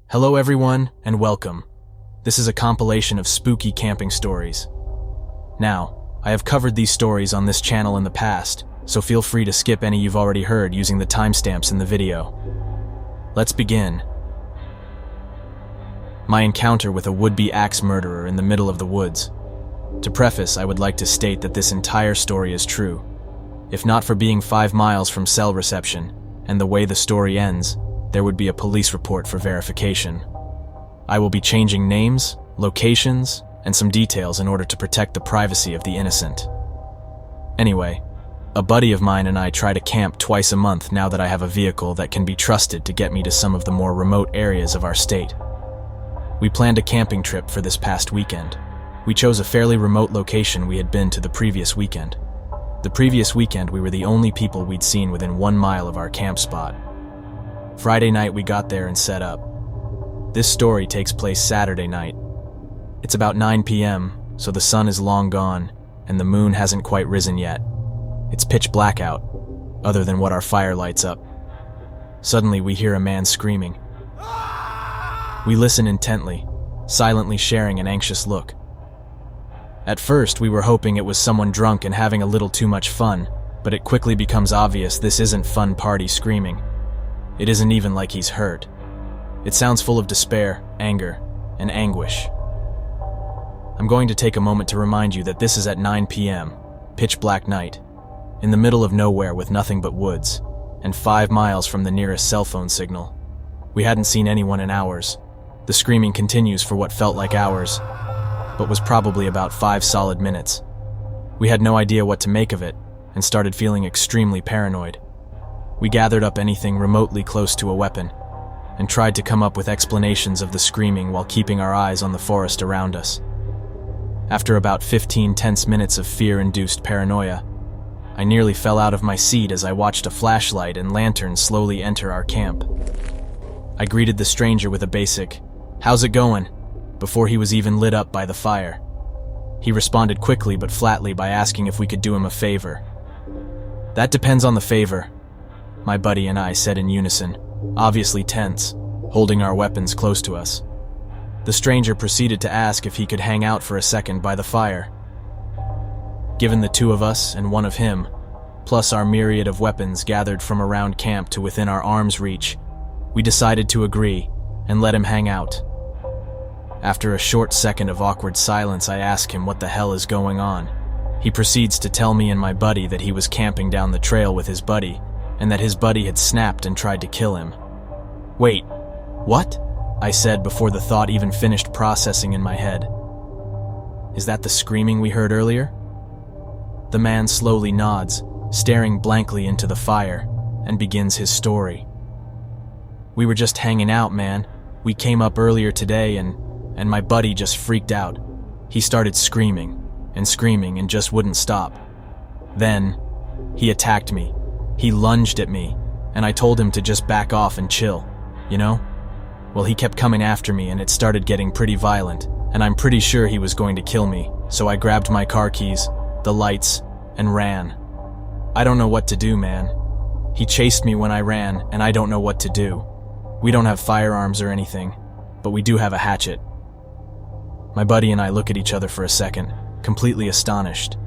Hello everyone, and welcome. This is a compilation of spooky camping stories. Now, I have covered these stories on this channel in the past, so feel free to skip any you've already heard using the timestamps in the video. Let's begin. My encounter with a would-be axe murderer in the middle of the woods. To preface, I would like to state that this entire story is true. If not for being 5 miles from cell reception, and the way the story ends, there would be a police report for verification. I will be changing names, locations, and some details in order to protect the privacy of the innocent. Anyway, a buddy of mine and I try to camp twice a month now that I have a vehicle that can be trusted to get me to some of the more remote areas of our state. We planned a camping trip for this past weekend. We chose a fairly remote location we had been to the previous weekend. The previous weekend we were the only people we'd seen within 1 mile of our camp spot. Friday night we got there and set up. This story takes place Saturday night. It's about 9 p.m., so the sun is long gone, and the moon hasn't quite risen yet. It's pitch black out, other than what our fire lights up. Suddenly we hear a man screaming. We listen intently, silently sharing an anxious look. At first we were hoping it was someone drunk and having a little too much fun, but it quickly becomes obvious this isn't fun party screaming. It isn't even like he's hurt. It sounds full of despair, anger, and anguish. I'm going to take a moment to remind you that this is at 9 p.m., pitch black night, in the middle of nowhere with nothing but woods, and 5 miles from the nearest cell phone signal. We hadn't seen anyone in hours. The screaming continues for what felt like hours, but was probably about 5 solid minutes. We had no idea what to make of it, and started feeling extremely paranoid. We gathered up anything remotely close to a weapon, and tried to come up with explanations of the screaming while keeping our eyes on the forest around us. After about 15 tense minutes of fear-induced paranoia, I nearly fell out of my seat as I watched a flashlight and lantern slowly enter our camp. I greeted the stranger with a basic, "How's it going?" before he was even lit up by the fire. He responded quickly but flatly by asking if we could do him a favor. "That depends on the favor," my buddy and I said in unison, obviously tense, holding our weapons close to us. The stranger proceeded to ask if he could hang out for a second by the fire. Given the 2 of us and 1 of him, plus our myriad of weapons gathered from around camp to within our arm's reach, we decided to agree and let him hang out. After a short second of awkward silence, I ask him what the hell is going on. He proceeds to tell me and my buddy that he was camping down the trail with his buddy, and that his buddy had snapped and tried to kill him. "Wait, what?" I said before the thought even finished processing in my head. "Is that the screaming we heard earlier?" The man slowly nods, staring blankly into the fire, and begins his story. "We were just hanging out, man. We came up earlier today and my buddy just freaked out. He started screaming and just wouldn't stop. Then, he attacked me. He lunged at me, and I told him to just back off and chill, you know? Well, he kept coming after me and it started getting pretty violent, and I'm pretty sure he was going to kill me, so I grabbed my car keys, the lights, and ran. I don't know what to do, man. He chased me when I ran, and I don't know what to do. We don't have firearms or anything, but we do have a hatchet." My buddy and I look at each other for a second, completely astonished.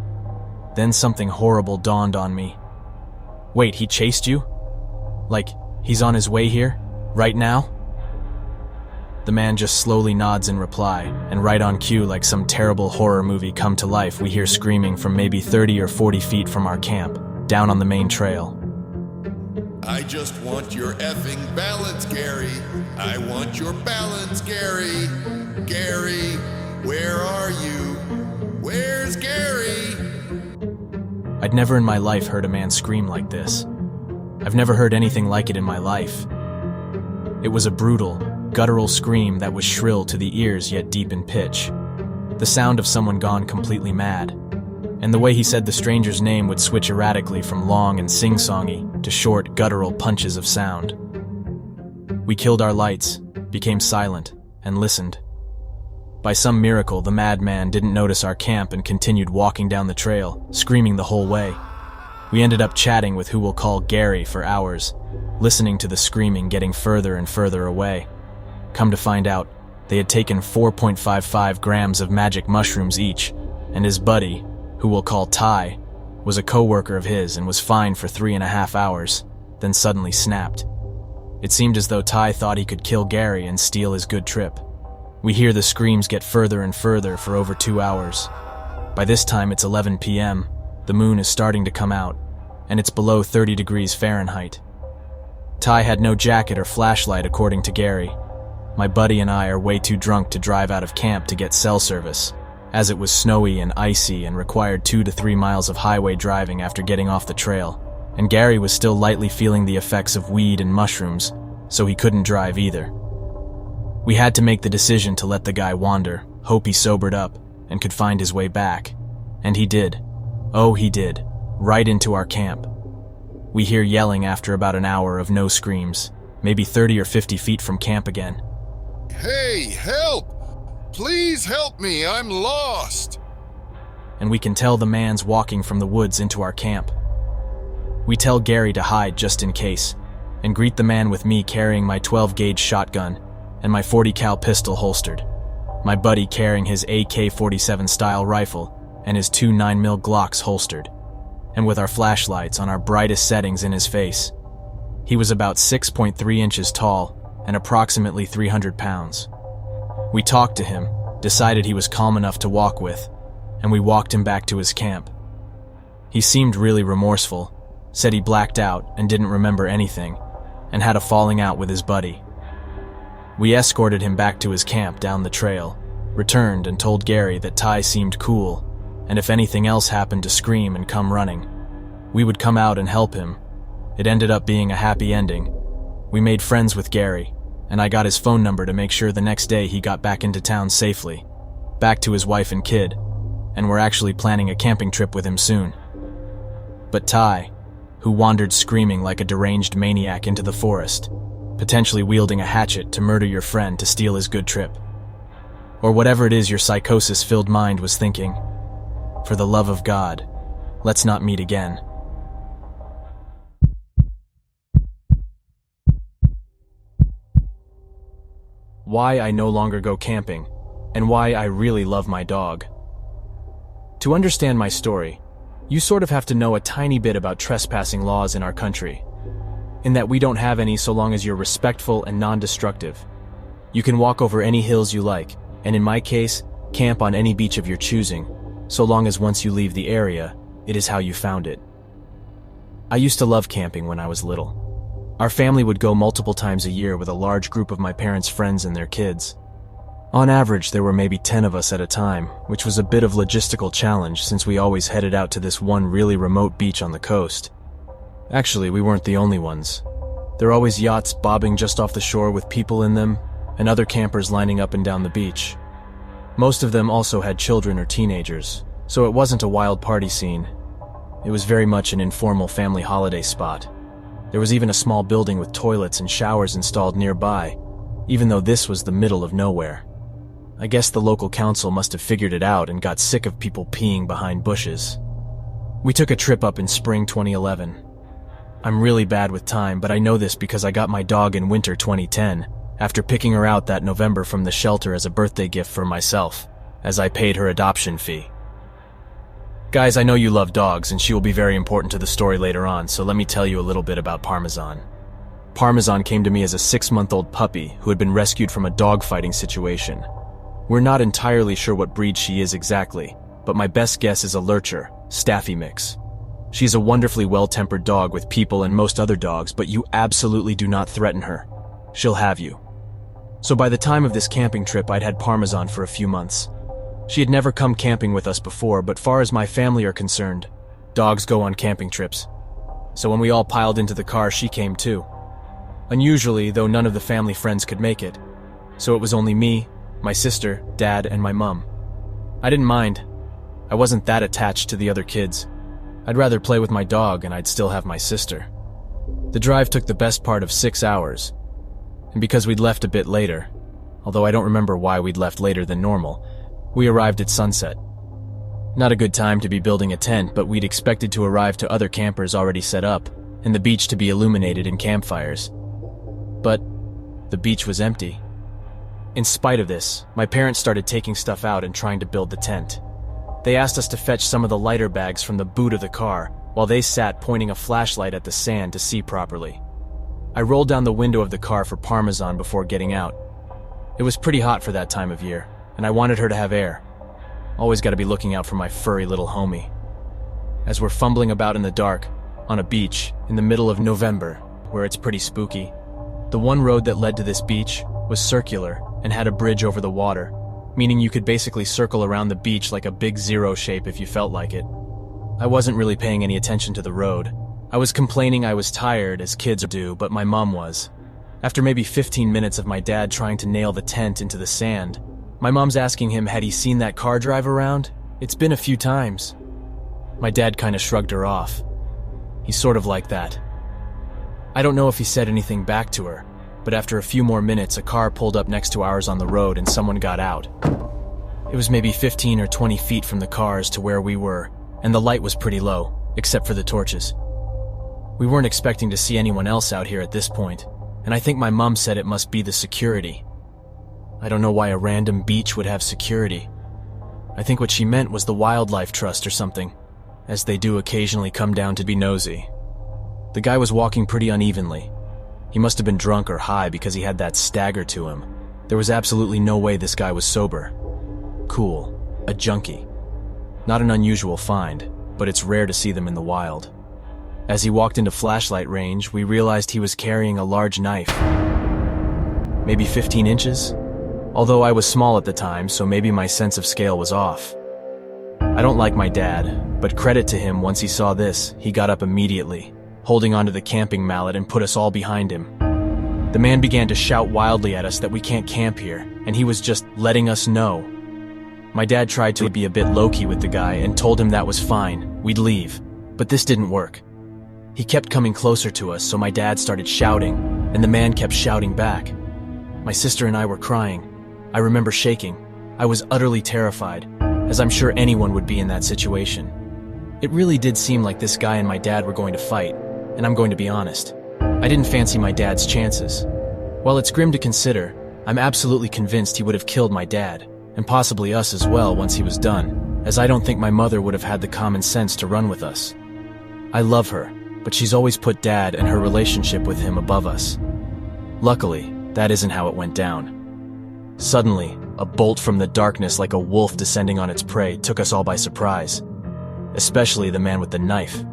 Then something horrible dawned on me. "Wait, he chased you? Like, he's on his way here? Right now?" The man just slowly nods in reply, and right on cue, like some terrible horror movie come to life, we hear screaming from maybe 30 or 40 feet from our camp, down on the main trail. "I just want your effing balance, Gary. I want your balance, Gary. Gary, where are you? Where's Gary?" I'd never in my life heard a man scream like this. I've never heard anything like it in my life. It was a brutal, guttural scream that was shrill to the ears yet deep in pitch. The sound of someone gone completely mad. And the way he said the stranger's name would switch erratically from long and sing-songy to short, guttural punches of sound. We killed our lights, became silent, and listened. By some miracle, the madman didn't notice our camp and continued walking down the trail, screaming the whole way. We ended up chatting with who we'll call Gary for hours, listening to the screaming getting further and further away. Come to find out, they had taken 4.55 grams of magic mushrooms each, and his buddy, who we'll call Ty, was a co-worker of his and was fined for 3.5 hours, then suddenly snapped. It seemed as though Ty thought he could kill Gary and steal his good trip. We hear the screams get further and further for over 2 hours. By this time it's 11 p.m., the moon is starting to come out, and it's below 30 degrees Fahrenheit. Ty had no jacket or flashlight according to Gary. My buddy and I are way too drunk to drive out of camp to get cell service, as it was snowy and icy and required 2 to 3 miles of highway driving after getting off the trail, and Gary was still lightly feeling the effects of weed and mushrooms, so he couldn't drive either. We had to make the decision to let the guy wander, hope he sobered up, and could find his way back. And he did. Oh, he did. Right into our camp. We hear yelling after about an hour of no screams, maybe 30 or 50 feet from camp again. Hey, help! Please help me, I'm lost! And we can tell the man's walking from the woods into our camp. We tell Gary to hide just in case, and greet the man with me carrying my 12-gauge shotgun and my 40 cal pistol holstered, my buddy carrying his AK-47 style rifle and his 2 9mm Glocks holstered, and with our flashlights on our brightest settings in his face. He was about 6.3 inches tall and approximately 300 pounds. We talked to him, decided he was calm enough to walk with, and we walked him back to his camp. He seemed really remorseful, said he blacked out and didn't remember anything, and had a falling out with his buddy. We escorted him back to his camp down the trail, returned and told Gary that Ty seemed cool, and if anything else happened to scream and come running, we would come out and help him. It ended up being a happy ending. We made friends with Gary, and I got his phone number to make sure the next day he got back into town safely, back to his wife and kid, and we're actually planning a camping trip with him soon. But Ty, who wandered screaming like a deranged maniac into the forest, potentially wielding a hatchet to murder your friend to steal his good trip. Or whatever it is your psychosis-filled mind was thinking. For the love of God, let's not meet again. Why I no longer go camping, and why I really love my dog. To understand my story, you sort of have to know a tiny bit about trespassing laws in our country, in that we don't have any so long as you're respectful and non-destructive. You can walk over any hills you like, and in my case, camp on any beach of your choosing, so long as once you leave the area, it is how you found it. I used to love camping when I was little. Our family would go multiple times a year with a large group of my parents' friends and their kids. On average, there were maybe 10 of us at a time, which was a bit of logistical challenge since we always headed out to this one really remote beach on the coast. Actually, we weren't the only ones. There were always yachts bobbing just off the shore with people in them, and other campers lining up and down the beach. Most of them also had children or teenagers, so it wasn't a wild party scene. It was very much an informal family holiday spot. There was even a small building with toilets and showers installed nearby, even though this was the middle of nowhere. I guess the local council must have figured it out and got sick of people peeing behind bushes. We took a trip up in spring 2011. I'm really bad with time, but I know this because I got my dog in winter 2010, after picking her out that November from the shelter as a birthday gift for myself, as I paid her adoption fee. Guys, I know you love dogs, and she will be very important to the story later on, so let me tell you a little bit about Parmesan. Parmesan came to me as a 6-month-old puppy who had been rescued from a dogfighting situation. We're not entirely sure what breed she is exactly, but my best guess is a lurcher, Staffy mix. She's a wonderfully well-tempered dog with people and most other dogs, but you absolutely do not threaten her. She'll have you. So by the time of this camping trip, I'd had Parmesan for a few months. She had never come camping with us before, but far as my family are concerned, dogs go on camping trips. So when we all piled into the car, she came too. Unusually, though, none of the family friends could make it. So it was only me, my sister, Dad, and my mum. I didn't mind. I wasn't that attached to the other kids. I'd rather play with my dog and I'd still have my sister. The drive took the best part of 6 hours. And because we'd left a bit later, although I don't remember why we'd left later than normal, we arrived at sunset. Not a good time to be building a tent, but we'd expected to arrive to other campers already set up, and the beach to be illuminated in campfires. But the beach was empty. In spite of this, my parents started taking stuff out and trying to build the tent. They asked us to fetch some of the lighter bags from the boot of the car, while they sat pointing a flashlight at the sand to see properly. I rolled down the window of the car for Parmesan before getting out. It was pretty hot for that time of year, and I wanted her to have air. Always gotta be looking out for my furry little homie. As we're fumbling about in the dark, on a beach, in the middle of November, where it's pretty spooky, the one road that led to this beach was circular and had a bridge over the water, meaning you could basically circle around the beach like a big zero shape if you felt like it. I wasn't really paying any attention to the road. I was complaining I was tired, as kids do, but my mom was. After maybe 15 minutes of my dad trying to nail the tent into the sand, my mom's asking him had he seen that car drive around? It's been a few times. My dad kinda shrugged her off. He's sort of like that. I don't know if he said anything back to her, but after a few more minutes, a car pulled up next to ours on the road and someone got out. It was maybe 15 or 20 feet from the cars to where we were, and the light was pretty low, except for the torches. We weren't expecting to see anyone else out here at this point, and I think my mom said it must be the security. I don't know why a random beach would have security. I think what she meant was the Wildlife Trust or something, as they do occasionally come down to be nosy. The guy was walking pretty unevenly. He must have been drunk or high because he had that stagger to him. There was absolutely no way this guy was sober. Cool. A junkie. Not an unusual find, but it's rare to see them in the wild. As he walked into flashlight range, we realized he was carrying a large knife. Maybe 15 inches? Although I was small at the time, so maybe my sense of scale was off. I don't like my dad, but credit to him, once he saw this, he got up immediately, holding onto the camping mallet and put us all behind him. The man began to shout wildly at us that we can't camp here, and he was just letting us know. My dad tried to be a bit low-key with the guy and told him that was fine, we'd leave, but this didn't work. He kept coming closer to us, so my dad started shouting, and the man kept shouting back. My sister and I were crying. I remember shaking. I was utterly terrified, as I'm sure anyone would be in that situation. It really did seem like this guy and my dad were going to fight, and I'm going to be honest. I didn't fancy my dad's chances. While it's grim to consider, I'm absolutely convinced he would have killed my dad, and possibly us as well once he was done, as I don't think my mother would have had the common sense to run with us. I love her, but she's always put Dad and her relationship with him above us. Luckily, that isn't how it went down. Suddenly, a bolt from the darkness like a wolf descending on its prey took us all by surprise, especially the man with the knife.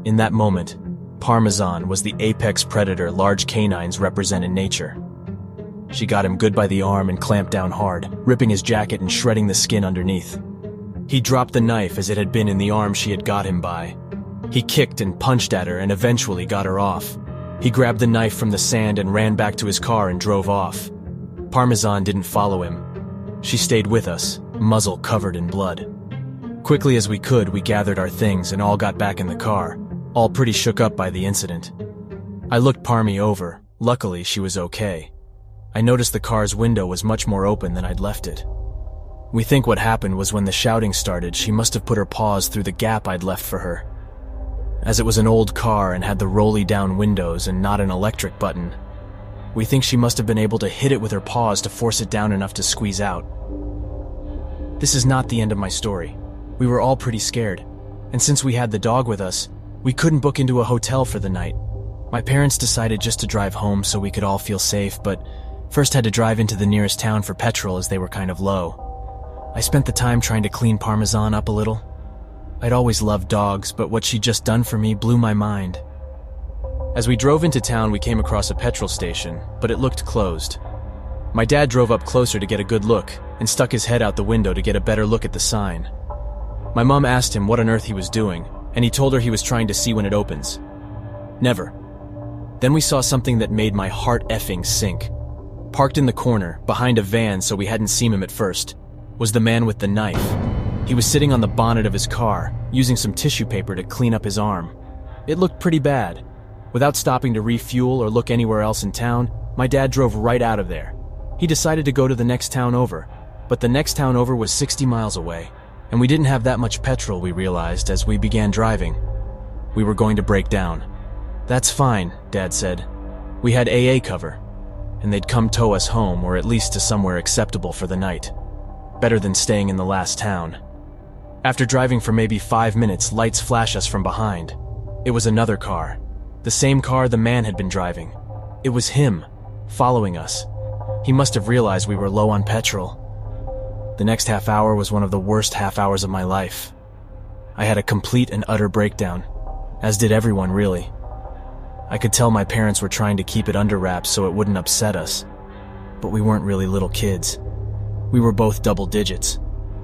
In that moment, Parmesan was the apex predator large canines represent in nature. She got him good by the arm and clamped down hard, ripping his jacket and shredding the skin underneath. He dropped the knife as it had been in the arm she had got him by. He kicked and punched at her and eventually got her off. He grabbed the knife from the sand and ran back to his car and drove off. Parmesan didn't follow him. She stayed with us, muzzle covered in blood. Quickly as we could, we gathered our things and all got back in the car, all pretty shook up by the incident. I looked Parmy over. Luckily, she was okay. I noticed the car's window was much more open than I'd left it. We think what happened was when the shouting started, she must have put her paws through the gap I'd left for her. As it was an old car and had the rolly-down windows and not an electric button, we think she must have been able to hit it with her paws to force it down enough to squeeze out. This is not the end of my story. We were all pretty scared, and since we had the dog with us, we couldn't book into a hotel for the night. My parents decided just to drive home so we could all feel safe, but first had to drive into the nearest town for petrol as they were kind of low. I spent the time trying to clean Parmesan up a little. I'd always loved dogs, but what she'd just done for me blew my mind. As we drove into town, we came across a petrol station, but it looked closed. My dad drove up closer to get a good look and stuck his head out the window to get a better look at the sign. My mom asked him what on earth he was doing, and he told her he was trying to see when it opens. Never. Then we saw something that made my heart effing sink. Parked in the corner, behind a van so we hadn't seen him at first, was the man with the knife. He was sitting on the bonnet of his car, using some tissue paper to clean up his arm. It looked pretty bad. Without stopping to refuel or look anywhere else in town, my dad drove right out of there. He decided to go to the next town over, but the next town over was 60 miles away, and we didn't have that much petrol, we realized as we began driving. We were going to break down. That's fine, Dad said. We had AA cover. and they'd come tow us home, or at least to somewhere acceptable for the night. Better than staying in the last town. After driving for maybe 5 minutes, lights flash us from behind. It was another car. The same car the man had been driving. It was him, following us. He must have realized we were low on petrol. The next half hour was one of the worst half hours of my life. I had a complete and utter breakdown, as did everyone really. I could tell my parents were trying to keep it under wraps so it wouldn't upset us. But we weren't really little kids. We were both double digits.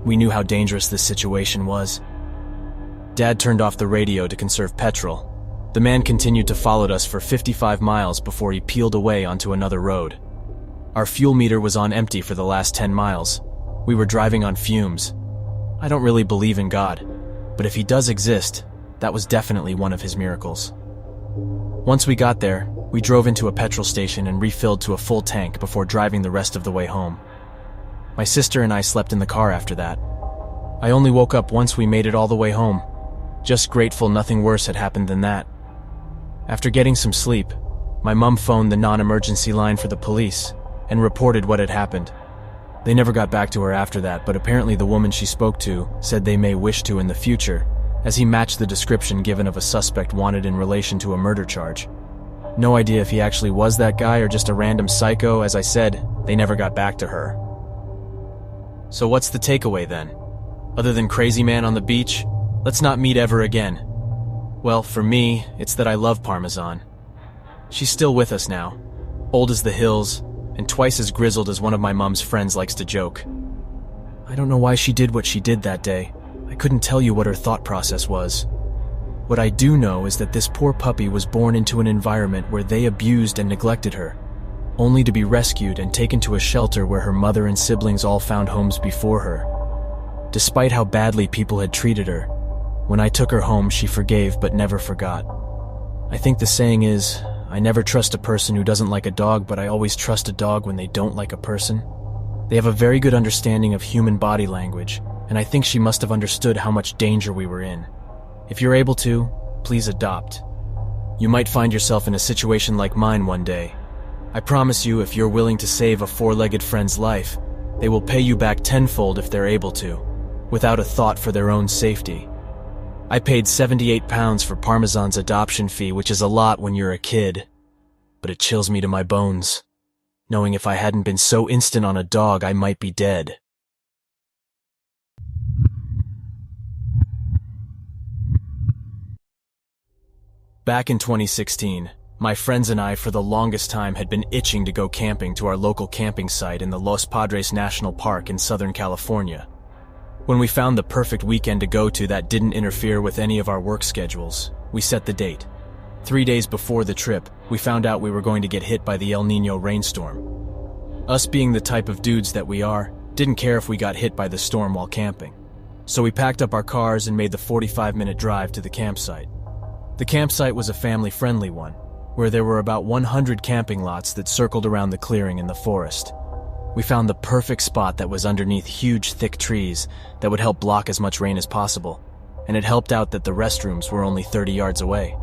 We knew how dangerous this situation was. Dad turned off the radio to conserve petrol. The man continued to follow us for 55 miles before he peeled away onto another road. Our fuel meter was on empty for the last 10 miles. We were driving on fumes. I don't really believe in God, but if he does exist, that was definitely one of his miracles. Once we got there, we drove into a petrol station and refilled to a full tank before driving the rest of the way home. My sister and I slept in the car after that. I only woke up once we made it all the way home. Just grateful nothing worse had happened than that. After getting some sleep, my mom phoned the non-emergency line for the police and reported what had happened. They never got back to her after that, but apparently the woman she spoke to said they may wish to in the future, as he matched the description given of a suspect wanted in relation to a murder charge. No idea if he actually was that guy or just a random psycho. As I said, they never got back to her. So what's the takeaway then? Other than crazy man on the beach, let's not meet ever again. Well, for me, it's that I love Parmesan. She's still with us now, old as the hills, and twice as grizzled as one of my mom's friends likes to joke. I don't know why she did what she did that day. I couldn't tell you what her thought process was. What I do know is that this poor puppy was born into an environment where they abused and neglected her, only to be rescued and taken to a shelter where her mother and siblings all found homes before her. Despite how badly people had treated her, when I took her home, she forgave but never forgot. I think the saying is, I never trust a person who doesn't like a dog, but I always trust a dog when they don't like a person. They have a very good understanding of human body language, and I think she must have understood how much danger we were in. If you're able to, please adopt. You might find yourself in a situation like mine one day. I promise you, if you're willing to save a four-legged friend's life, they will pay you back tenfold if they're able to, without a thought for their own safety. I paid £78 for Parmesan's adoption fee, which is a lot when you're a kid, but it chills me to my bones, knowing if I hadn't been so instant on a dog, I might be dead. Back in 2016, my friends and I for the longest time had been itching to go camping to our local camping site in the Los Padres National Park in Southern California. When we found the perfect weekend to go to that didn't interfere with any of our work schedules, we set the date. 3 days before the trip, we found out we were going to get hit by the El Niño rainstorm. Us being the type of dudes that we are, didn't care if we got hit by the storm while camping. So we packed up our cars and made the 45-minute drive to the campsite. The campsite was a family-friendly one, where there were about 100 camping lots that circled around the clearing in the forest. We found the perfect spot that was underneath huge, thick trees that would help block as much rain as possible, and it helped out that the restrooms were only 30 yards away.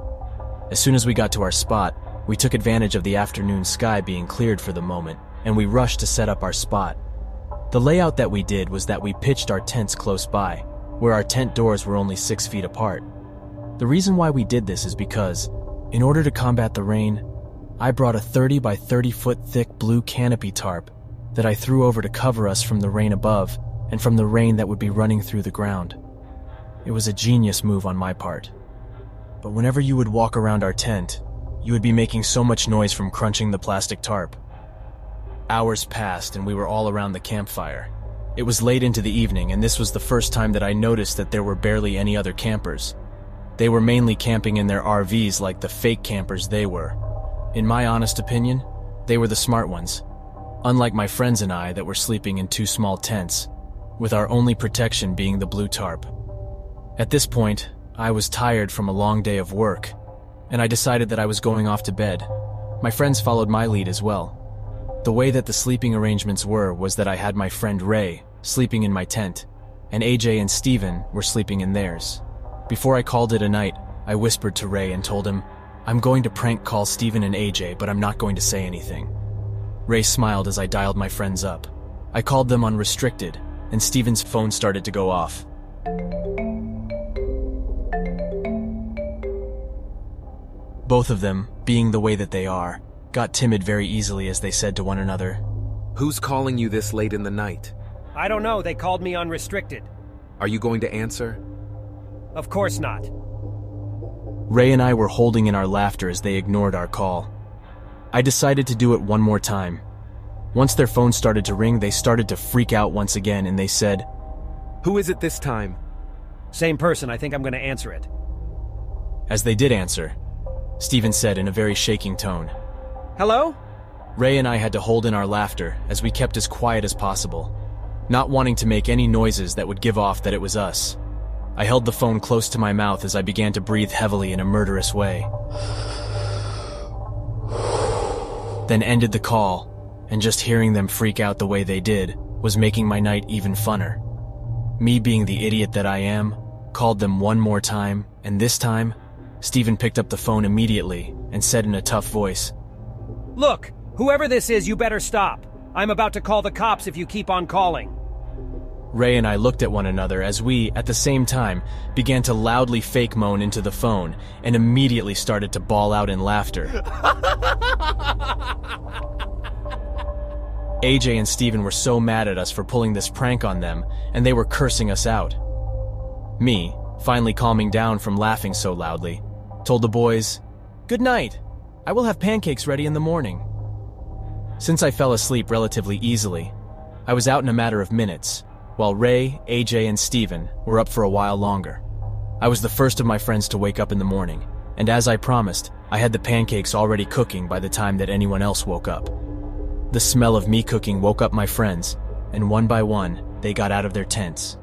As soon as we got to our spot, we took advantage of the afternoon sky being cleared for the moment, and we rushed to set up our spot. The layout that we did was that we pitched our tents close by, where our tent doors were only 6 feet apart. The reason why we did this is because, in order to combat the rain, I brought a 30 by 30 foot thick blue canopy tarp that I threw over to cover us from the rain above and from the rain that would be running through the ground. It was a genius move on my part. But whenever you would walk around our tent, you would be making so much noise from crunching the plastic tarp. Hours passed and we were all around the campfire. It was late into the evening, and this was the first time that I noticed that there were barely any other campers. They were mainly camping in their RVs like the fake campers they were. In my honest opinion, they were the smart ones. Unlike my friends and I that were sleeping in 2 small tents, with our only protection being the blue tarp. At this point, I was tired from a long day of work, and I decided that I was going off to bed. My friends followed my lead as well. The way that the sleeping arrangements were was that I had my friend Ray sleeping in my tent, and AJ and Steven were sleeping in theirs. Before I called it a night, I whispered to Ray and told him, I'm going to prank call Steven and AJ, but I'm not going to say anything. Ray smiled as I dialed my friends up. I called them unrestricted, and Steven's phone started to go off. Both of them, being the way that they are, got timid very easily as they said to one another, "Who's calling you this late in the night? I don't know, they called me unrestricted. Are you going to answer?" Of course not. Ray and I were holding in our laughter as they ignored our call. I decided to do it one more time. Once their phone started to ring, they started to freak out once again, and they said, "Who is it this time?" Same person, I think I'm going to answer it. As they did answer, Steven said in a very shaking tone. Hello? Ray and I had to hold in our laughter as we kept as quiet as possible, not wanting to make any noises that would give off that it was us. I held the phone close to my mouth as I began to breathe heavily in a murderous way. Then ended the call, and just hearing them freak out the way they did was making my night even funner. Me being the idiot that I am, called them one more time, and this time, Steven picked up the phone immediately and said in a tough voice, Look, whoever this is, you better stop. I'm about to call the cops if you keep on calling. Ray and I looked at one another as we, at the same time, began to loudly fake moan into the phone and immediately started to bawl out in laughter. AJ and Steven were so mad at us for pulling this prank on them, and they were cursing us out. Me, finally calming down from laughing so loudly, told the boys, "Good night. I will have pancakes ready in the morning." Since I fell asleep relatively easily, I was out in a matter of minutes, while Ray, AJ, and Steven were up for a while longer. I was the first of my friends to wake up in the morning, and as I promised, I had the pancakes already cooking by the time that anyone else woke up. The smell of me cooking woke up my friends, and one by one, they got out of their tents.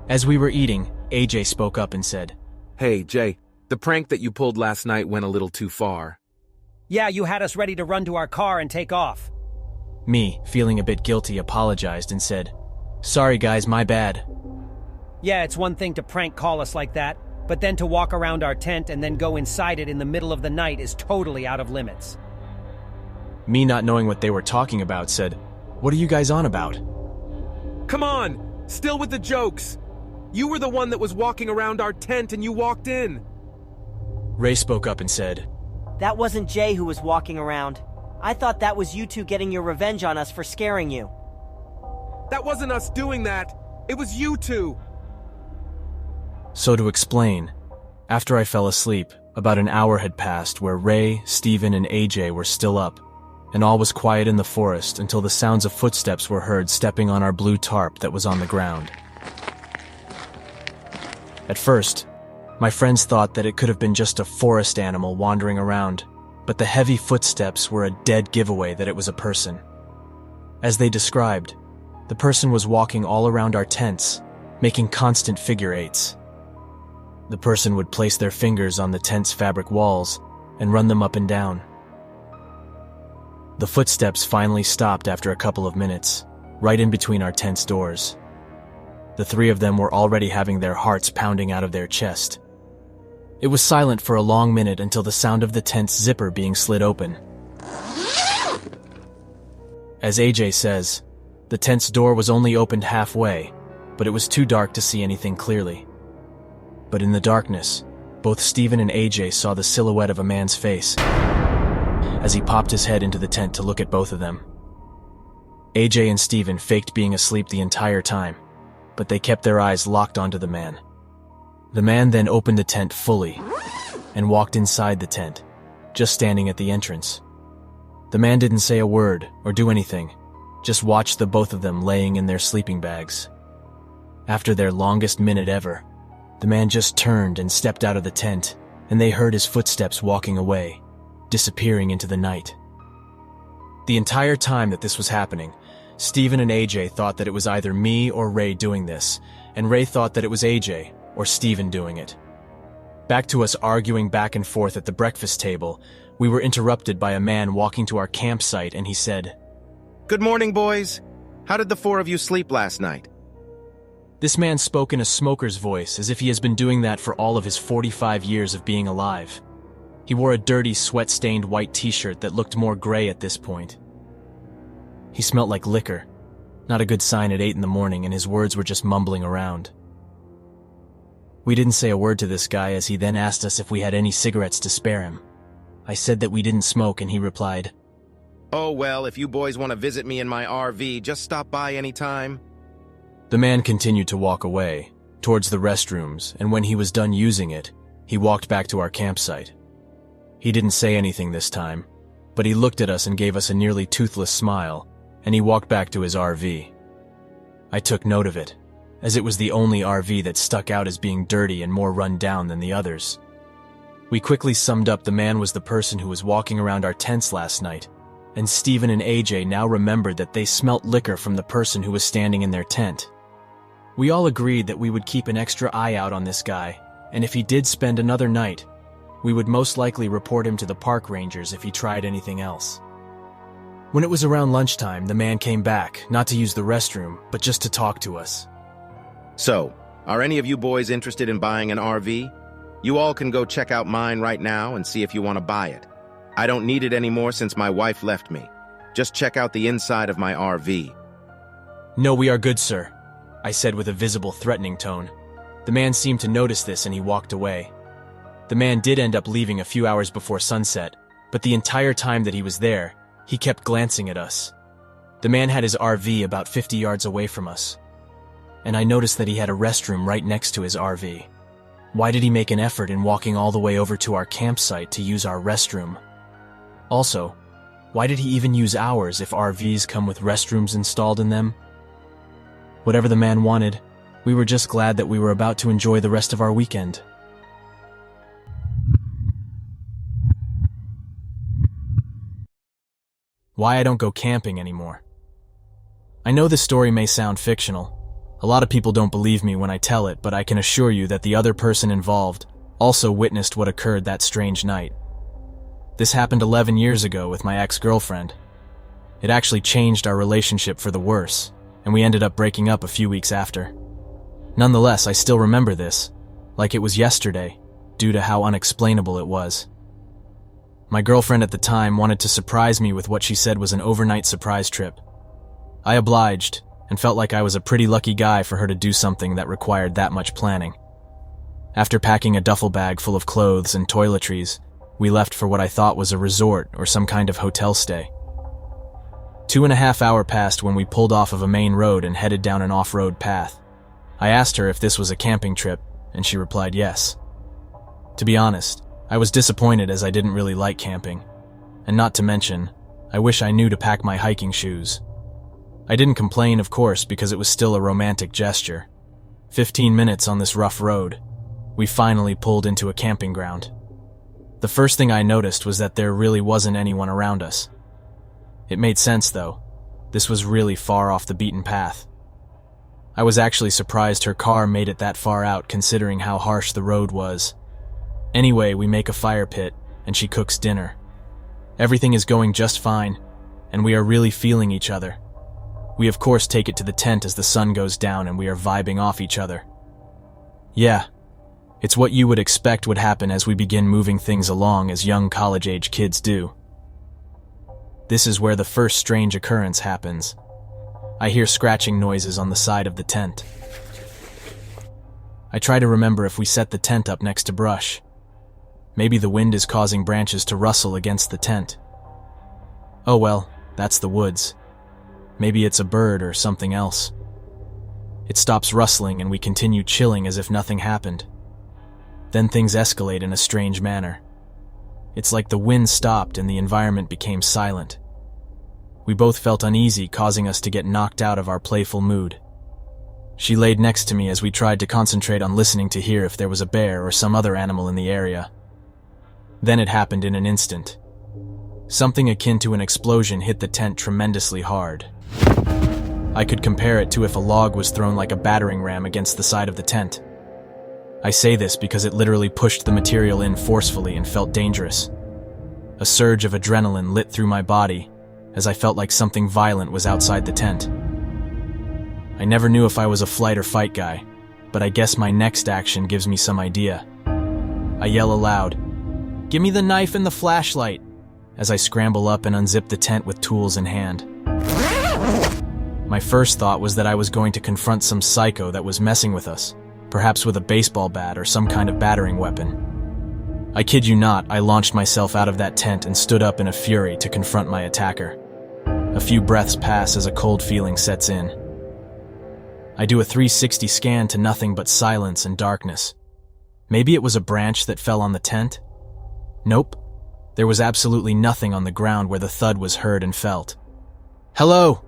As we were eating, AJ spoke up and said, "Hey, Jay, the prank that you pulled last night went a little too far." Yeah, you had us ready to run to our car and take off. Me, feeling a bit guilty, apologized and said, "Sorry guys, my bad." Yeah, it's one thing to prank call us like that, but then to walk around our tent and then go inside it in the middle of the night is totally out of limits. Me, not knowing what they were talking about, said, "What are you guys on about?" "Come on, still with the jokes. You were the one that was walking around our tent and you walked in." Ray spoke up and said, "That wasn't Jay who was walking around. I thought that was you two getting your revenge on us for scaring you." "That wasn't us doing that. It was you two." So to explain, after I fell asleep, about an hour had passed where Ray, Steven, and AJ were still up, and all was quiet in the forest until the sounds of footsteps were heard stepping on our blue tarp that was on the ground. At first, my friends thought that it could have been just a forest animal wandering around, but the heavy footsteps were a dead giveaway that it was a person. As they described, the person was walking all around our tents, making constant figure eights. The person would place their fingers on the tent's fabric walls and run them up and down. The footsteps finally stopped after a couple of minutes, right in between our tent's doors. The three of them were already having their hearts pounding out of their chest. It was silent for a long minute until the sound of the tent's zipper being slid open. As AJ says, the tent's door was only opened halfway, but it was too dark to see anything clearly. But in the darkness, both Steven and AJ saw the silhouette of a man's face as he popped his head into the tent to look at both of them. AJ and Steven faked being asleep the entire time, but they kept their eyes locked onto the man. The man then opened the tent fully and walked inside the tent, just standing at the entrance. The man didn't say a word or do anything, just watched the both of them laying in their sleeping bags. After their longest minute ever, the man just turned and stepped out of the tent, and they heard his footsteps walking away, disappearing into the night. The entire time that this was happening, Steven and AJ thought that it was either me or Ray doing this, and Ray thought that it was AJ or Steven doing it. Back to us arguing back and forth at the breakfast table, we were interrupted by a man walking to our campsite, and he said, "Good morning, boys. How did the four of you sleep last night?" This man spoke in a smoker's voice as if he has been doing that for all of his 45 years of being alive. He wore a dirty, sweat-stained white t-shirt that looked more gray at this point. He smelled like liquor. Not a good sign at 8 in the morning, and his words were just mumbling around. We didn't say a word to this guy, as he then asked us if we had any cigarettes to spare him. I said that we didn't smoke, and he replied, Oh well, if you boys want to visit me in my RV, just stop by anytime. The man continued to walk away, towards the restrooms, and when he was done using it, he walked back to our campsite. He didn't say anything this time, but he looked at us and gave us a nearly toothless smile, and he walked back to his RV. I took note of it, as it was the only RV that stuck out as being dirty and more run down than the others. We quickly summed up the man was the person who was walking around our tents last night, and Steven and AJ now remembered that they smelt liquor from the person who was standing in their tent. We all agreed that we would keep an extra eye out on this guy, and if he did spend another night, we would most likely report him to the park rangers if he tried anything else. When it was around lunchtime, the man came back, not to use the restroom, but just to talk to us. So, are any of you boys interested in buying an RV? You all can go check out mine right now and see if you want to buy it. I don't need it anymore since my wife left me. Just check out the inside of my RV. No, we are good, sir, I said with a visible threatening tone. The man seemed to notice this and he walked away. The man did end up leaving a few hours before sunset, but the entire time that he was there, he kept glancing at us. The man had his RV about 50 yards away from us, and I noticed that he had a restroom right next to his RV. Why did he make an effort in walking all the way over to our campsite to use our restroom? Also, why did he even use ours if RVs come with restrooms installed in them? Whatever the man wanted, we were just glad that we were about to enjoy the rest of our weekend. Why I don't go camping anymore. I know this story may sound fictional. A lot of people don't believe me when I tell it, but I can assure you that the other person involved also witnessed what occurred that strange night. This happened 11 years ago with my ex-girlfriend. It actually changed our relationship for the worse, and we ended up breaking up a few weeks after. Nonetheless, I still remember this, like it was yesterday, due to how unexplainable it was. My girlfriend at the time wanted to surprise me with what she said was an overnight surprise trip. I obliged, and felt like I was a pretty lucky guy for her to do something that required that much planning. After packing a duffel bag full of clothes and toiletries, we left for what I thought was a resort or some kind of hotel stay. 2.5 hours passed when we pulled off of a main road and headed down an off-road path. I asked her if this was a camping trip, and she replied yes. To be honest, I was disappointed as I didn't really like camping. And not to mention, I wish I knew to pack my hiking shoes. I didn't complain, of course, because it was still a romantic gesture. 15 minutes on this rough road, we finally pulled into a camping ground. The first thing I noticed was that there really wasn't anyone around us. It made sense, though. This was really far off the beaten path. I was actually surprised her car made it that far out considering how harsh the road was. Anyway, we make a fire pit, and she cooks dinner. Everything is going just fine, and we are really feeling each other. We of course take it to the tent as the sun goes down and we are vibing off each other. Yeah, it's what you would expect would happen as we begin moving things along as young college-age kids do. This is where the first strange occurrence happens. I hear scratching noises on the side of the tent. I try to remember if we set the tent up next to brush. Maybe the wind is causing branches to rustle against the tent. Oh well, that's the woods. Maybe it's a bird or something else. It stops rustling and we continue chilling as if nothing happened. Then things escalate in a strange manner. It's like the wind stopped and the environment became silent. We both felt uneasy, causing us to get knocked out of our playful mood. She laid next to me as we tried to concentrate on listening to hear if there was a bear or some other animal in the area. Then it happened in an instant. Something akin to an explosion hit the tent tremendously hard. I could compare it to if a log was thrown like a battering ram against the side of the tent. I say this because it literally pushed the material in forcefully and felt dangerous. A surge of adrenaline lit through my body as I felt like something violent was outside the tent. I never knew if I was a flight or fight guy, but I guess my next action gives me some idea. I yell aloud, "Give me the knife and the flashlight," as I scramble up and unzip the tent with tools in hand. My first thought was that I was going to confront some psycho that was messing with us, perhaps with a baseball bat or some kind of battering weapon. I kid you not, I launched myself out of that tent and stood up in a fury to confront my attacker. A few breaths pass as a cold feeling sets in. I do a 360 scan to nothing but silence and darkness. Maybe it was a branch that fell on the tent? Nope. There was absolutely nothing on the ground where the thud was heard and felt. "Hello!"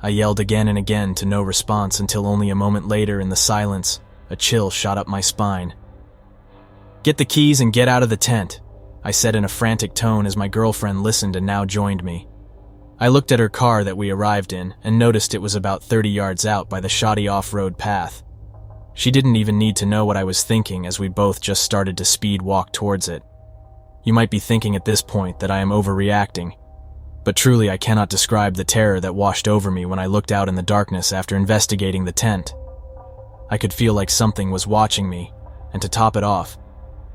I yelled again and again to no response until only a moment later in the silence, a chill shot up my spine. "Get the keys and get out of the tent," I said in a frantic tone as my girlfriend listened and now joined me. I looked at her car that we arrived in and noticed it was about 30 yards out by the shoddy off-road path. She didn't even need to know what I was thinking as we both just started to speed walk towards it. You might be thinking at this point that I am overreacting, but truly I cannot describe the terror that washed over me when I looked out in the darkness after investigating the tent. I could feel like something was watching me, and to top it off,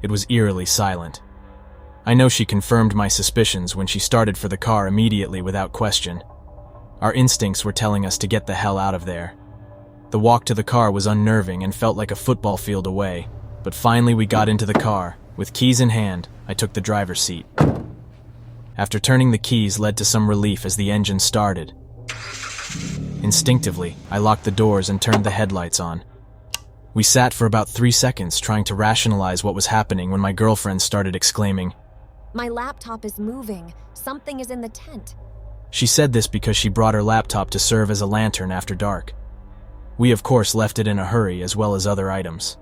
it was eerily silent. I know she confirmed my suspicions when she started for the car immediately without question. Our instincts were telling us to get the hell out of there. The walk to the car was unnerving and felt like a football field away, but finally we got into the car. With keys in hand, I took the driver's seat. After turning the keys led to some relief as the engine started. Instinctively, I locked the doors and turned the headlights on. We sat for about 3 seconds trying to rationalize what was happening when my girlfriend started exclaiming, "My laptop is moving. Something is in the tent." She said this because she brought her laptop to serve as a lantern after dark. We of course left it in a hurry as well as other items.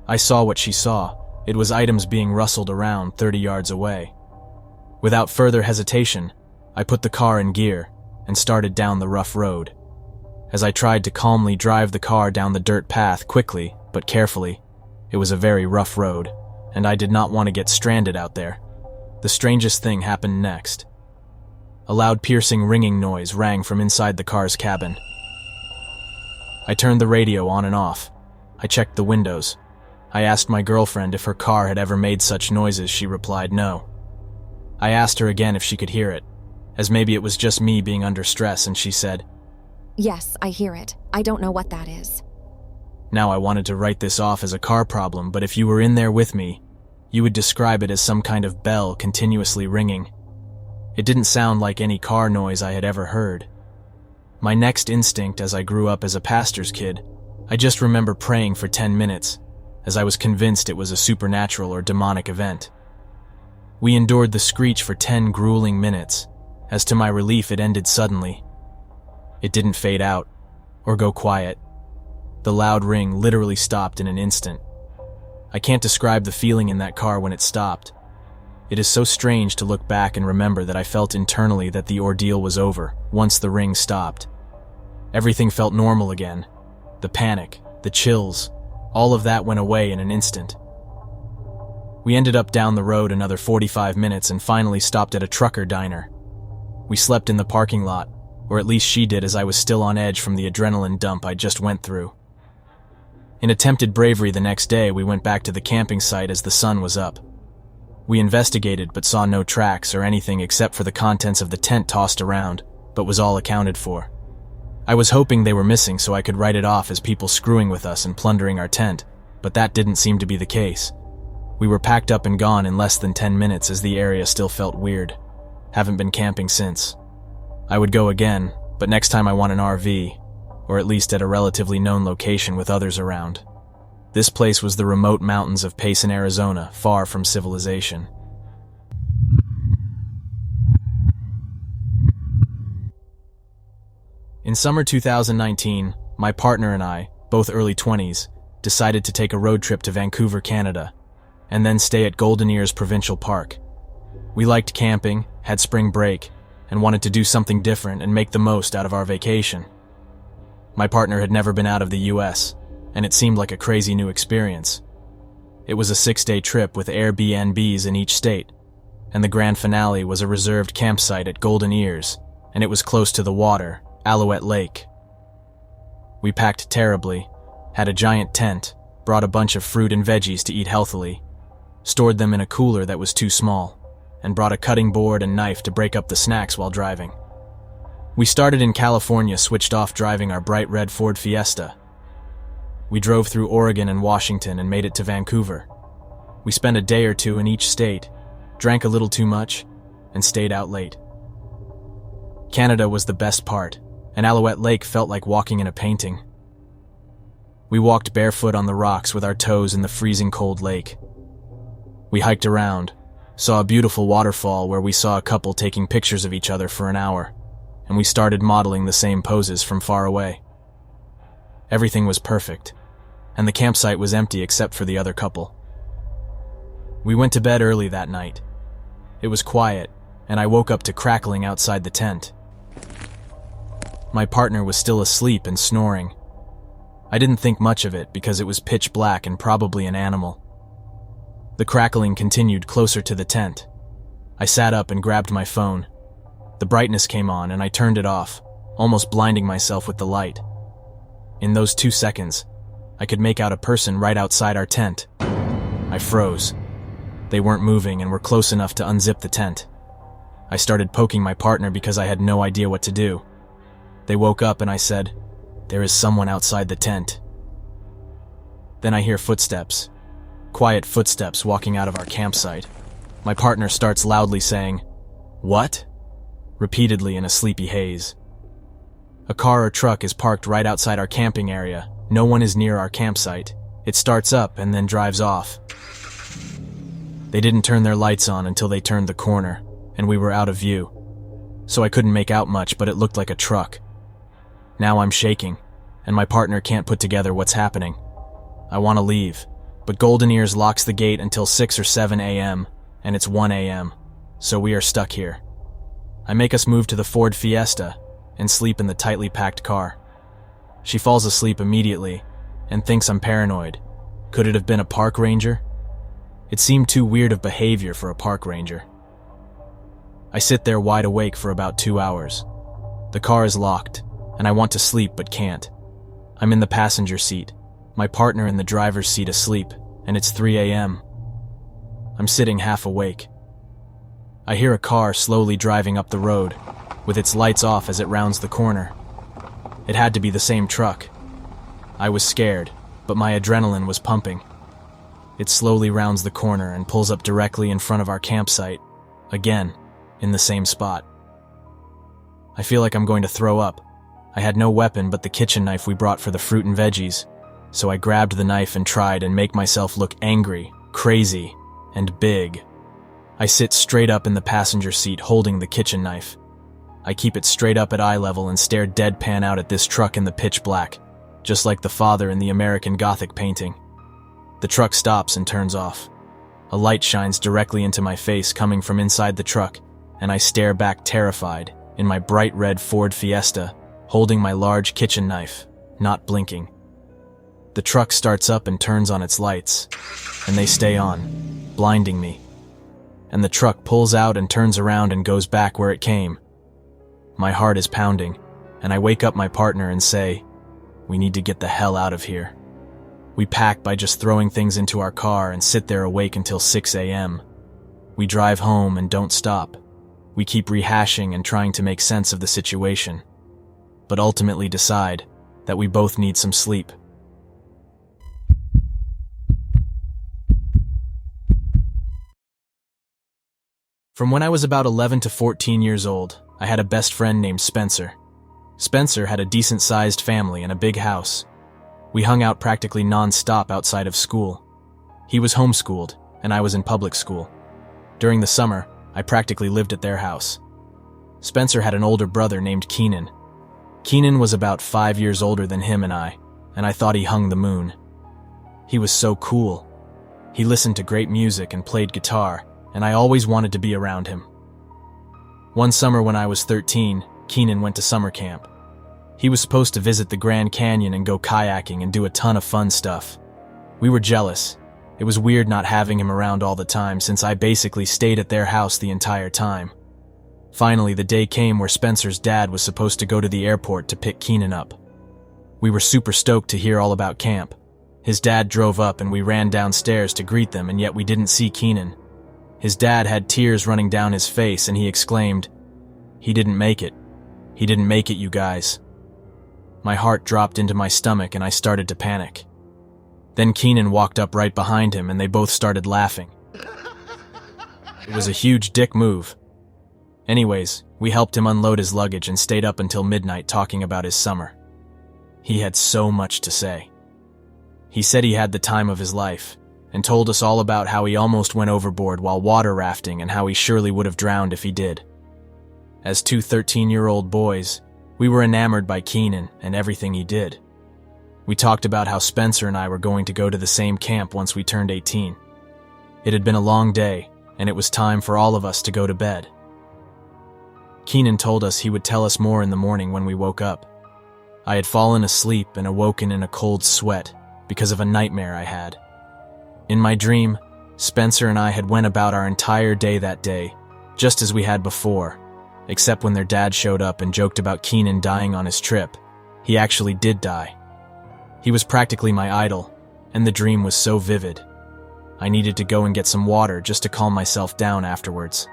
I saw what she saw. It was items being rustled around 30 yards away. Without further hesitation, I put the car in gear and started down the rough road. As I tried to calmly drive the car down the dirt path quickly but carefully, it was a very rough road, and I did not want to get stranded out there. The strangest thing happened next. A loud piercing ringing noise rang from inside the car's cabin. I turned the radio on and off. I checked the windows. I asked my girlfriend if her car had ever made such noises. She replied no. I asked her again if she could hear it, as maybe it was just me being under stress, and she said, "Yes, I hear it. I don't know what that is." Now I wanted to write this off as a car problem, but if you were in there with me, you would describe it as some kind of bell continuously ringing. It didn't sound like any car noise I had ever heard. My next instinct as I grew up as a pastor's kid, I just remember praying for 10 minutes, as I was convinced it was a supernatural or demonic event. We endured the screech for 10 grueling minutes, as to my relief it ended suddenly. It didn't fade out, or go quiet. The loud ring literally stopped in an instant. I can't describe the feeling in that car when it stopped. It is so strange to look back and remember that I felt internally that the ordeal was over once the ring stopped. Everything felt normal again. The panic, the chills, all of that went away in an instant. We ended up down the road another 45 minutes and finally stopped at a trucker diner. We slept in the parking lot, or at least she did, as I was still on edge from the adrenaline dump I just went through. In attempted bravery the next day, we went back to the camping site as the sun was up. We investigated but saw no tracks or anything except for the contents of the tent tossed around, but was all accounted for. I was hoping they were missing so I could write it off as people screwing with us and plundering our tent, but that didn't seem to be the case. We were packed up and gone in less than 10 minutes as the area still felt weird. Haven't been camping since. I would go again, but next time I want an RV, or at least at a relatively known location with others around. This place was the remote mountains of Payson, Arizona, far from civilization. In summer 2019, my partner and I, both early 20s, decided to take a road trip to Vancouver, Canada, and then stay at Golden Ears Provincial Park. We liked camping, had spring break, and wanted to do something different and make the most out of our vacation. My partner had never been out of the US, and it seemed like a crazy new experience. It was a 6-day trip with Airbnbs in each state, and the grand finale was a reserved campsite at Golden Ears, and it was close to the water, Alouette Lake. We packed terribly, had a giant tent, brought a bunch of fruit and veggies to eat healthily, stored them in a cooler that was too small, and brought a cutting board and knife to break up the snacks while driving. We started in California, switched off driving our bright red Ford Fiesta. We drove through Oregon and Washington and made it to Vancouver. We spent a day or two in each state, drank a little too much, and stayed out late. Canada was the best part, and Alouette Lake felt like walking in a painting. We walked barefoot on the rocks with our toes in the freezing cold lake. We hiked around, saw a beautiful waterfall where we saw a couple taking pictures of each other for an hour, and we started modeling the same poses from far away. Everything was perfect, and the campsite was empty except for the other couple. We went to bed early that night. It was quiet, and I woke up to crackling outside the tent. My partner was still asleep and snoring. I didn't think much of it because it was pitch black and probably an animal. The crackling continued closer to the tent. I sat up and grabbed my phone. The brightness came on and I turned it off, almost blinding myself with the light. In those 2 seconds, I could make out a person right outside our tent. I froze. They weren't moving and were close enough to unzip the tent. I started poking my partner because I had no idea what to do. They woke up and I said, "There is someone outside the tent." Then I hear footsteps. Quiet footsteps walking out of our campsite. My partner starts loudly saying, "What?" repeatedly in a sleepy haze. A car or truck is parked right outside our camping area. No one is near our campsite. It starts up and then drives off. They didn't turn their lights on until they turned the corner, and we were out of view. So I couldn't make out much, but it looked like a truck. Now I'm shaking, and my partner can't put together what's happening. I want to leave, but Golden Ears locks the gate until 6 or 7 a.m., and it's 1 a.m., so we are stuck here. I make us move to the Ford Fiesta and sleep in the tightly packed car. She falls asleep immediately and thinks I'm paranoid. Could it have been a park ranger? It seemed too weird of behavior for a park ranger. I sit there wide awake for about 2 hours. The car is locked, and I want to sleep but can't. I'm in the passenger seat, my partner in the driver's seat asleep, and it's 3 a.m. I'm sitting half awake. I hear a car slowly driving up the road, with its lights off as it rounds the corner. It had to be the same truck. I was scared, but my adrenaline was pumping. It slowly rounds the corner and pulls up directly in front of our campsite, again, in the same spot. I feel like I'm going to throw up. I had no weapon but the kitchen knife we brought for the fruit and veggies, so I grabbed the knife and tried and make myself look angry, crazy, and big. I sit straight up in the passenger seat holding the kitchen knife. I keep it straight up at eye level and stare deadpan out at this truck in the pitch black, just like the father in the American Gothic painting. The truck stops and turns off. A light shines directly into my face coming from inside the truck, and I stare back terrified, in my bright red Ford Fiesta, holding my large kitchen knife, not blinking. The truck starts up and turns on its lights, and they stay on, blinding me. And the truck pulls out and turns around and goes back where it came. My heart is pounding, and I wake up my partner and say, "We need to get the hell out of here." We pack by just throwing things into our car and sit there awake until 6 a.m. We drive home and don't stop. We keep rehashing and trying to make sense of the situation, but ultimately decide that we both need some sleep. From when I was about 11 to 14 years old, I had a best friend named Spencer. Spencer had a decent-sized family and a big house. We hung out practically non-stop outside of school. He was homeschooled, and I was in public school. During the summer, I practically lived at their house. Spencer had an older brother named Keenan. Keenan was about 5 years older than him and I thought he hung the moon. He was so cool. He listened to great music and played guitar, and I always wanted to be around him. One summer when I was 13, Keenan went to summer camp. He was supposed to visit the Grand Canyon and go kayaking and do a ton of fun stuff. We were jealous. It was weird not having him around all the time since I basically stayed at their house the entire time. Finally, the day came where Spencer's dad was supposed to go to the airport to pick Keenan up. We were super stoked to hear all about camp. His dad drove up and we ran downstairs to greet them, and yet we didn't see Keenan. His dad had tears running down his face and he exclaimed, "He didn't make it. He didn't make it, you guys. My heart dropped into my stomach and I started to panic. Then Keenan walked up right behind him and they both started laughing. It was a huge dick move. Anyways, we helped him unload his luggage and stayed up until midnight talking about his summer. He had so much to say. He said he had the time of his life, and told us all about how he almost went overboard while water rafting and how he surely would have drowned if he did. As two 13-year-old boys, we were enamored by Keenan and everything he did. We talked about how Spencer and I were going to go to the same camp once we turned 18. It had been a long day, and it was time for all of us to go to bed. Keenan told us he would tell us more in the morning when we woke up. I had fallen asleep and awoken in a cold sweat because of a nightmare I had. In my dream, Spencer and I had went about our entire day that day, just as we had before, except when their dad showed up and joked about Keenan dying on his trip. He actually did die. He was practically my idol, and the dream was so vivid. I needed to go and get some water just to calm myself down afterwards.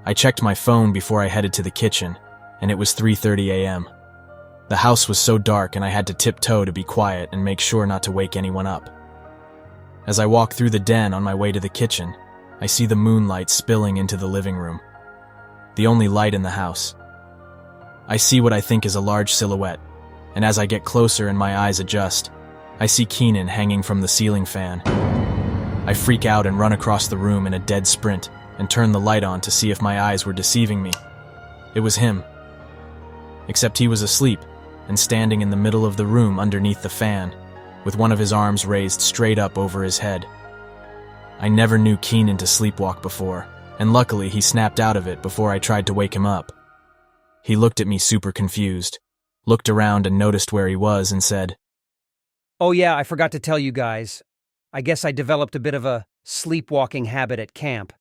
I checked my phone before I headed to the kitchen, and it was 3:30 a.m. The house was so dark and I had to tiptoe to be quiet and make sure not to wake anyone up. As I walk through the den on my way to the kitchen, I see the moonlight spilling into the living room, the only light in the house. I see what I think is a large silhouette, and as I get closer and my eyes adjust, I see Keenan hanging from the ceiling fan. I freak out and run across the room in a dead sprint and turn the light on to see if my eyes were deceiving me. It was him. Except he was asleep and standing in the middle of the room underneath the fan, with one of his arms raised straight up over his head. I never knew Keenan to sleepwalk before, and luckily he snapped out of it before I tried to wake him up. He looked at me super confused, looked around and noticed where he was and said, Oh yeah, I forgot to tell you guys. I guess I developed a bit of a sleepwalking habit at camp.